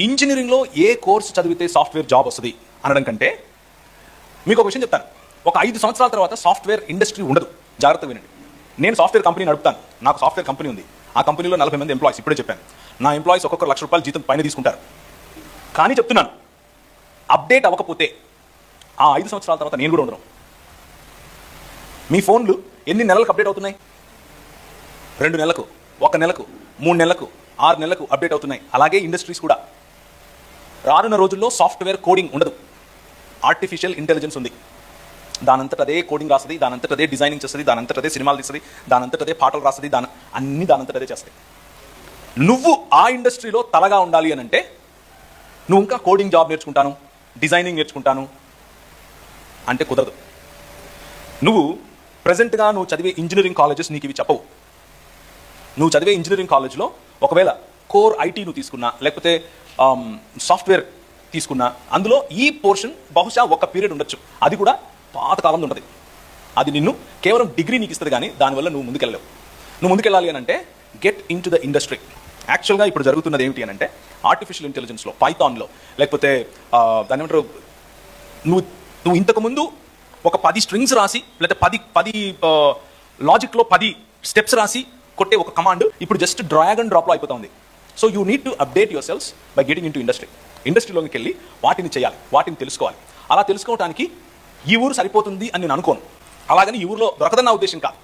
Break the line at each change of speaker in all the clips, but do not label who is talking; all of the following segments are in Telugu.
ఇంజనీరింగ్లో ఏ కోర్సు చదివితే సాఫ్ట్వేర్ జాబ్ వస్తుంది అనడం కంటే మీకు ఒక విషయం చెప్తాను. ఒక 5 సంవత్సరాల తర్వాత సాఫ్ట్వేర్ ఇండస్ట్రీ ఉండదు. జాగ్రత్తగా వినండి. నేను సాఫ్ట్వేర్ కంపెనీ నడుపుతాను. నాకు సాఫ్ట్వేర్ కంపెనీ ఉంది. ఆ కంపెనీలో 40 మంది ఎంప్లాయీస్. ఇప్పుడే చెప్పాను. నా ఎంప్లాయీస్ ఒక్కొక్కరు ₹1,00,000 జీతం పైన తీసుకుంటారు. కానీ చెప్తున్నాను, అప్డేట్ అవ్వకపోతే ఆ 5 సంవత్సరాల తర్వాత నేను కూడా ఉండను. మీ ఫోన్లు ఎన్ని నెలలకు అప్డేట్ అవుతున్నాయి? 2 నెలలకు, 1 నెలకు, 3 నెలలకు, 6 నెలలకు అప్డేట్ అవుతున్నాయి. అలాగే ఇండస్ట్రీస్ కూడా. రానున్న రోజుల్లో సాఫ్ట్వేర్ కోడింగ్ ఉండదు. ఆర్టిఫిషియల్ ఇంటెలిజెన్స్ ఉంది. దానంతట అదే కోడింగ్ రాస్తుంది, దానంతట అదే డిజైనింగ్ చేస్తుంది, దానంతట అదే సినిమాలు తీస్తుంది, దానంతట అదే పాటలు రాస్తుంది, అన్ని దానంతట అదే చేస్తాయి. నువ్వు ఆ ఇండస్ట్రీలో తలగా ఉండాలి అని అంటే నువ్వు ఇంకా కోడింగ్ జాబ్ నేర్చుకుంటాను, డిజైనింగ్ నేర్చుకుంటాను అంటే కుదరదు. నువ్వు ప్రజెంట్గా నువ్వు చదివే ఇంజనీరింగ్ కాలేజెస్ నీకు ఇవి చెప్పవు. నువ్వు చదివే ఇంజనీరింగ్ కాలేజ్లో ఒకవేళ కోర్ ఐటీ నువ్వు తీసుకున్నా, లేకపోతే సాఫ్ట్వేర్ తీసుకున్నా, అందులో ఈ పోర్షన్ బహుశా ఒక పీరియడ్ ఉండొచ్చు. అది కూడా పాతకాలంలో ఉంటుంది. అది నిన్ను కేవలం డిగ్రీ నీకు ఇస్తుంది, కానీ దానివల్ల నువ్వు ముందుకెళ్ళలేవు. నువ్వు ముందుకెళ్ళాలి అని అంటే get in to the industry. యాక్చువల్గా ఇప్పుడు జరుగుతున్నది ఏమిటి అని అంటే ఆర్టిఫిషియల్ ఇంటెలిజెన్స్లో, పైథాన్లో, లేకపోతే దాని ఏమంటారు, నువ్వు ఇంతకుముందు ఒక 10 స్ట్రింగ్స్ రాసి, లేకపోతే 10 లాజిక్లో 10 స్టెప్స్ రాసి కొట్టే ఒక కమాండ్ ఇప్పుడు జస్ట్ డ్రాగ్ అండ్ డ్రాప్లో అయిపోతుంది. So you need to update your cells by getting in to industry. ఇండస్ట్రీలోకి వెళ్ళి వాటిని చేయాలి, వాటిని తెలుసుకోవాలి. అలా తెలుసుకోవడానికి ఈ ఊరు సరిపోతుంది అని నేను అనుకోను. అలాగని ఈ ఊరిలో దొరకదన్న ఉద్దేశం కాదు.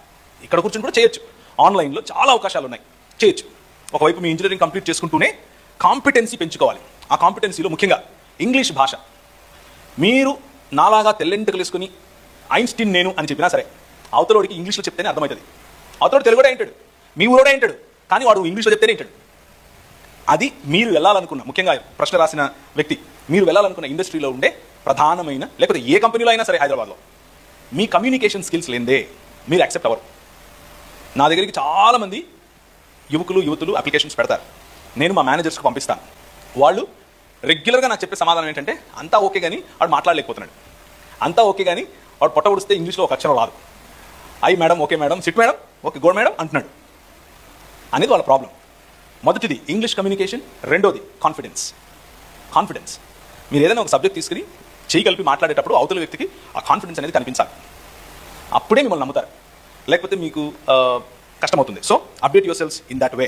ఇక్కడ కూర్చొని కూడా చేయొచ్చు. ఆన్లైన్లో చాలా అవకాశాలు ఉన్నాయి, చేయొచ్చు. ఒకవైపు మీ ఇంజనీరింగ్ కంప్లీట్ చేసుకుంటూనే కాంపిటెన్సీ పెంచుకోవాలి. ఆ కాంపిటెన్సీలో ముఖ్యంగా ఇంగ్లీష్ భాష. మీరు నాలాగా తెల్లెంటుకలు వేసుకుని ఐన్స్టీన్ నేను అని చెప్పినా సరే, అవతలోడికి ఇంగ్లీష్లో చెప్తేనే అర్థమవుతుంది. అవతలోడు తెలుగుడే అంటాడు, మీ ఊరోడే అంటాడు, కానీ వాడు ఇంగ్లీష్లో చెప్తేనే అంటాడు. అది మీరు వెళ్ళాలనుకున్న, ముఖ్యంగా ప్రశ్న రాసిన వ్యక్తి, మీరు వెళ్ళాలనుకున్న ఇండస్ట్రీలో ఉండే ప్రధానమైన, లేకపోతే ఏ కంపెనీలో అయినా సరే హైదరాబాద్లో, మీ కమ్యూనికేషన్ స్కిల్స్ లేదే మీరు యాక్సెప్ట్ అవ్వరు. నా దగ్గరికి చాలామంది యువతులు అప్లికేషన్స్ పెడతారు. నేను మా మేనేజర్స్కి పంపిస్తాను. వాళ్ళు రెగ్యులర్గా నాకు చెప్పే సమాధానం ఏంటంటే, అంతా ఓకే కానీ వాడు మాట్లాడలేకపోతున్నాడు, అంతా ఓకే కానీ వాడు పొట్ట ఉడిస్తే ఇంగ్లీష్లో ఒక అక్షరం రాదు, I madam, okay madam, sit madam, okay good madam అంటున్నాడు అనేది వాళ్ళ ప్రాబ్లం. మొదటిది ఇంగ్లీష్ కమ్యూనికేషన్, రెండోది కాన్ఫిడెన్స్. మీరు ఏదైనా ఒక సబ్జెక్ట్ తీసుకుని చేయగలిపి మాట్లాడేటప్పుడు అవతల వ్యక్తికి ఆ కాన్ఫిడెన్స్ అనేది కనిపించాలి. అప్పుడే మిమ్మల్ని నమ్ముతారు, లేకపోతే మీకు కష్టమవుతుంది. So update your cells in that way.